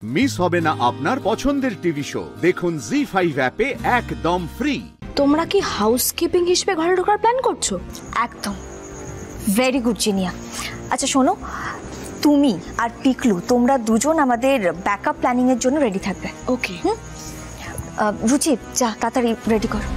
Miss হবে না আপনার পছন্দের টিভি শো। দেখুন জি5 অ্যাপে একদম ফ্রি। তোমরা কি হাউসকিপিং হিসেবে ঘরে ঢোকার প্ল্যান করছো? একদম, ভেরি গুড জিনিয়া। আচ্ছা শোনো, তুমি আর পিকলু তোমরা দুজন আমাদের ব্যাকআপ প্ল্যানিং এর জন্য রেডি থাকবে। ওকে। রুচি যা তাড়াতাড়ি রেডি করো।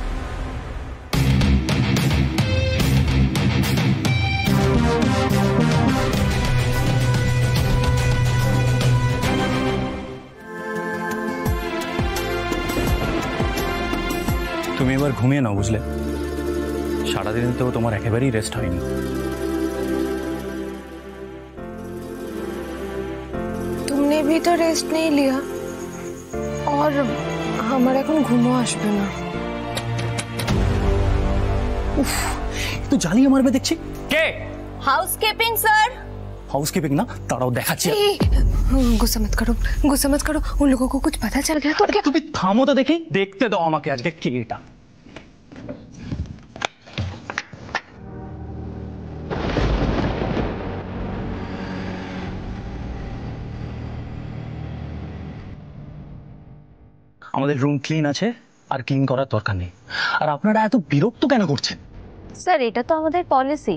তুমি এবার ঘুমিয়ে নাও, বুঝলে? সারাদিন তো তোমার একেবারেই রেস্ট হয়নি। तुमने भी तो रेस्ट नहीं लिया और हमारा এখন ঘুমও আসবে না। উফ, তো জ্বালিয়ে মারবে দেখছি। কে? Housekeeping sir. हाउसकीपिंग ना, তারাও দেখাচ্ছে। गुस्सा मत करो, उन लोगों को कुछ पता चल गया तो क्या? তুমি থামো তো দেখি, দেখতে দাও আমাকে আজকে কে এটা। আমাদের রুম ক্লিন আছে, আর ক্লিন করার দরকার নেই। আর আপনারা এত বিরক্ত কেন করছেন? স্যার এটা তো আমাদের পলিসি,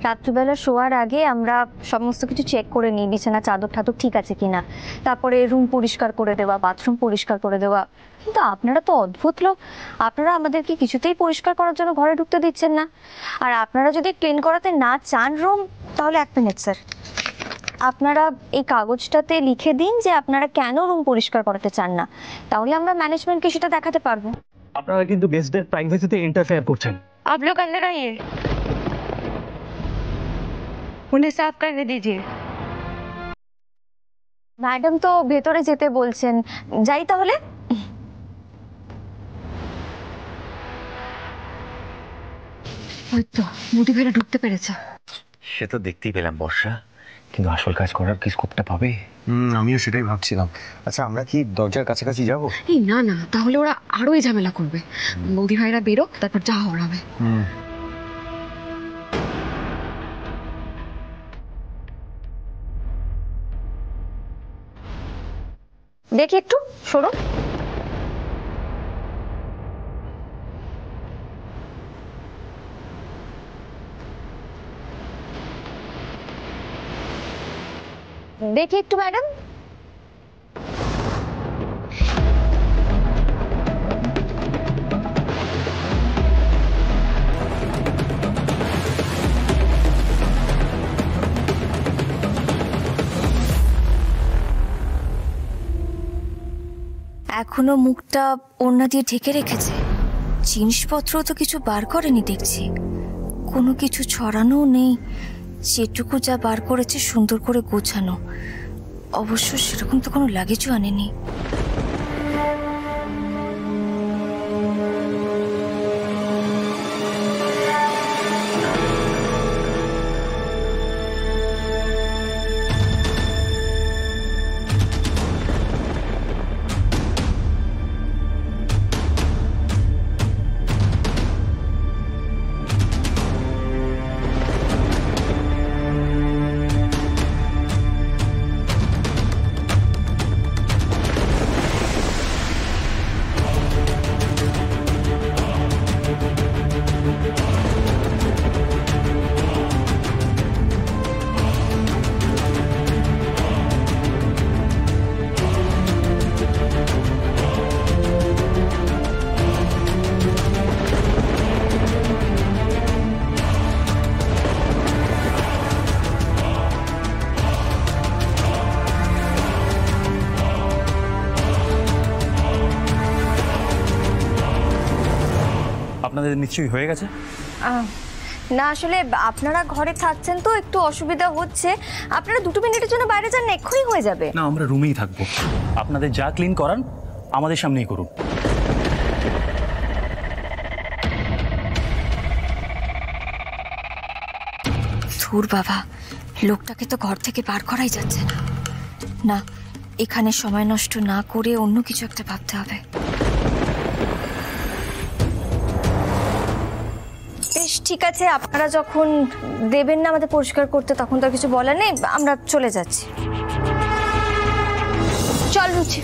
রাত্রিবেলা শোয়ার আগে আমরা সমস্ত কিছু চেক করে নিই, বিছানা চাদর ঠাদর ঠিক আছে কিনা, তারপরে রুম পরিষ্কার করে দেওয়া, বাথরুম পরিষ্কার করে দেওয়া। কিন্তু আপনারা তো অদ্ভুত লোক, আপনারা আমাদেরকে কিছুতেই পরিষ্কার করার জন্য ঘরে ঢুকতে দিচ্ছেন না। আর আপনারা যদি ক্লিন করাতে না চান রুম, তাহলে 1 মিনিট স্যার, আপনারা এই কাগজটাতে লিখে দিন যে আপনারা কেন রুম পরিষ্কার করাতে চান না, তাহলে আমরা ম্যানেজমেন্টকে সেটা দেখাতে পারবো। আপনারা কিন্তু গেস্টদের প্রাইভেসিতে ইন্টারফেয়ার করছেন। आप लोग अंदर आइए, उन्हें साफ करने दीजिए। ম্যাডাম তো ভেতরে যেতে বলছেন, যাই তাহলে। ওই তো মুদি ফেলে ঢুকতে পেরেছে। সে তো দেখতেই পেলাম বর্ষা, কিন্তু আসল কাজ করার কি স্কোপটা পাবে? আমিও সেটাই ভাবছিলাম। আচ্ছা আমরা কি দরজার কাছাকাছি যাব? এই না না, তাহলে ওরা আরোই ঝামেলা করবে। বৌদি ভাইরা বেরো, তারপর যা হওয়ার হবে। দেখি একটু সরো। দেখি একটু ম্যাডাম। এখনো মুখটা ওড়না দিয়ে ঢেকে রেখেছে, জিনিসপত্র তো কিছু বার করেনি দেখছি, কোনো কিছু ছড়ানোও নেই। যেটুকু যা বার করেছে সুন্দর করে গোছানো, অবশ্য সেরকম তো কোনো লাগেজও আনেনি। আপনাদের নিশ্চয়ই হয়ে গেছে। না আসলে আপনারা ঘরে থাকছেন তো একটু অসুবিধা হচ্ছে, আপনারা 2 মিনিটের জন্য বাইরে যান না, এক্ষুনি হয়ে যাবে। না, আমরা রুমেই থাকবো। আপনাদের যা ক্লিন করান আমাদের সামনেই করুন। ধুর বাবা, লোকটাকে তো ঘর থেকে বার করাই যাচ্ছে না। না, এখানে সময় নষ্ট না করে অন্য কিছু একটা ভাবতে হবে। বেশ ঠিক আছে, আপনারা যখন দেবেন না আমাদের পরিষ্কার করতে তখন তো কিছু বলার নেই, আমরা চলে যাচ্ছি। চল বেরোচ্ছি।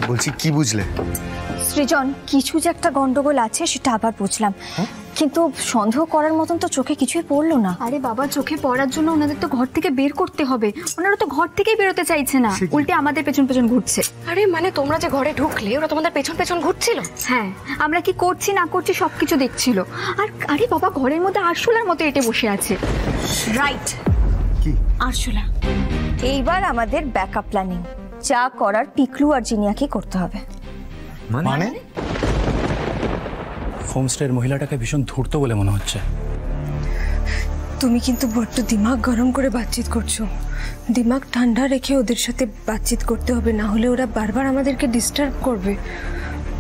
বলছি কি বুঝলে? সৃজন, কিছু যে একটা গন্ডগোল আছে সেটা আবার বুঝলাম, কিন্তু সন্দেহ করার মতন তো চোখে কিছুই পড়লো না। আরে বাবা, চোখে পড়ার জন্য ওনাদের তো ঘর থেকে বের করতে হবে, ওনারা তো ঘর থেকেই বেরোতে চাইছে না, উল্টে আমাদের পেছন পেছন ঘুরছে। আরে মানে তোমরা যে ঘরে ঢুকলে ওরা তোমাদের পেছন পেছন ঘুরছিল? হ্যাঁ, আমরা কি করছি না করছি সবকিছু দেখছিল। আর আরে বাবা, ঘরের মধ্যে আরশোলার মতো এটে বসে আছে। রাইট, কি আরশোলা। এইবার আমাদের ব্যাকআপ প্ল্যানিং, যা করার পিকলু আর জিনিয়াকে করতে হবে। মানে হোমস্টের মহিলাটাকে ভীষণ ধূর্ত বলে মনে হচ্ছে। তুমি কিন্তু বড্ড দিমাগ গরম করে বাতচিত করছো। দিমাগ ঠান্ডা রেখে ওদের সাথে বাতচিত করতে হবে, না হলে ওরা বারবার আমাদেরকে ডিস্টার্ব করবে।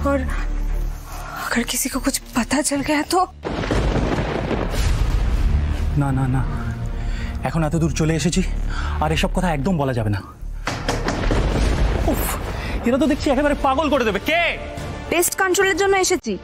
और अगर किसी को कुछ पता चल गया तो? না না না, এখন এত দূর চলে এসেছি আর এসব কথা একদম বলা যাবে না। উফ, এরা তো দেখছি একেবারে পাগল করে দেবে। কে? পেস্ট কন্ট্রোলের জন্য এসেছি।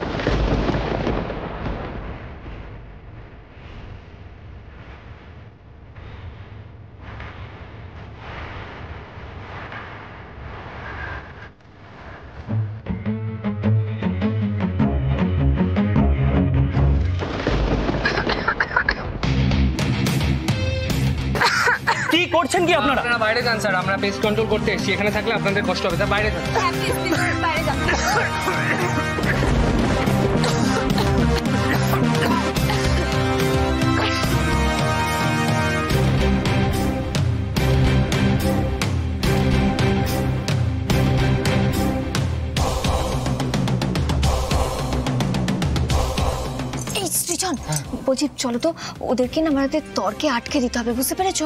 কি করছেন কি আপনারা? আপনারা বাইরে যান স্যার, আমরা পেস্ট কন্ট্রোল করতে এসেছি, এখানে থাকলে আপনাদের কষ্ট হবে, স্যার বাইরে যান। এই সৃজন, বলছি চলো তো ওদেরকে না আমাদের তর্কে আটকে দিতে হবে, বুঝতে পেরেছো?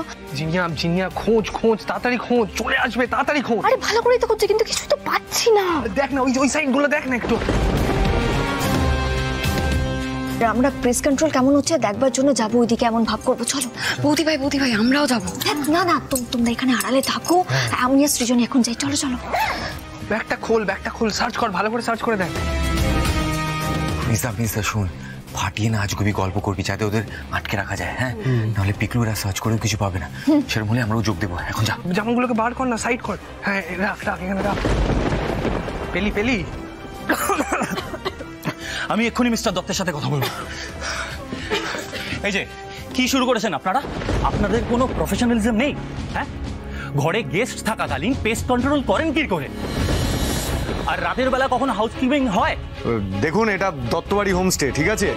জিনিয়া খোঁজ খোঁজ, তাড়াতাড়ি খোঁজ, চলে আসবে, তাড়াতাড়ি খোঁজ। আরে ভালো করেই তো করছে, কিন্তু কিছুই তো পাচ্ছি না। দেখ না ওই সাইড গুলো দেখ না একটু। আমরা প্রেস কন্ট্রোল কেমন হচ্ছে দেখবার জন্য যাবো ওইদিকে, এমন ভাব করবো। চলো। বৌদি ভাই আমরাও যাবো। না না, তোমরা এখানে আড়ালে থাকো, আমি আর সৃজন এখন যাই। চলো চলো। ব্যাগটা খোল, সার্চ কর, ভালো করে সার্চ করে দেখ। মিস্টার শুন, ফাটিয়ে না আজগুবি গল্প করবি যাতে ওদের আটকে রাখা যায়। হ্যাঁ, নাহলে পিকলুরা সার্চ করেও কিছু পাবে না, সেরকম হলে আমরাও যোগ দেবো। এখন যা, জামাগুলোকে বার কর না, সাইড কর। হ্যাঁ রাখ এখানে রাখ। পেলি আমি এক্ষুনি মিস্টার দত্তের সাথে কথা বলবো। এই যে কি শুরু করেছেন আপনারা? আপনাদের কোনো প্রফেশনালিজম নেই? হ্যাঁ, ঘরে গেস্ট থাকাকালীন পেস্ট কন্ট্রোল করেন কি করে? আর রাতের বেলা কখনো হাউসকিপিং হয়? দেখুন, এটা দত্তবাড়ি হোমস্টে, ঠিক আছে?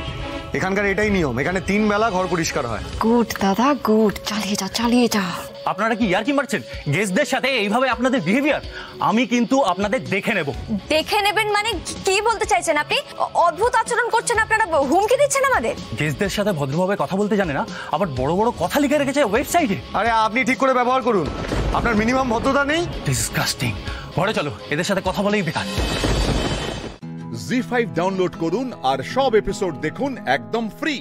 এখানকার এটাই নিয়ম, এখানে 3 বেলা ঘর পরিষ্কার হয়। গুড দাদা গুড, চালিয়ে যা। আপনারা কি ইয়ার্কি মারছেন? গেস্টদের সাথে এইভাবে আপনাদের বিহেভিয়ার আমি কিন্তু আপনাদের দেখে নেব। দেখে নেবেন মানে কি বলতে চাইছেন আপনি? অদ্ভুত আচরণ করছেন আপনারা, হুমকি দিচ্ছেন আমাদের। গেস্টদের সাথে ভদ্রভাবে কথা বলতে জানে না, আবার বড় বড় কথা লিখে রেখেছে ওয়েবসাইটে। আরে আপনি ঠিক করে ব্যবহার করুন, আপনার মিনিমাম ভদ্রতা নেই। ডিসগাস্টিং। ঘরে চলো, এদের সাথে কথা বলেই বেকার। জি5 ডাউনলোড করুন আর সব এপিসোড দেখুন একদম ফ্রি।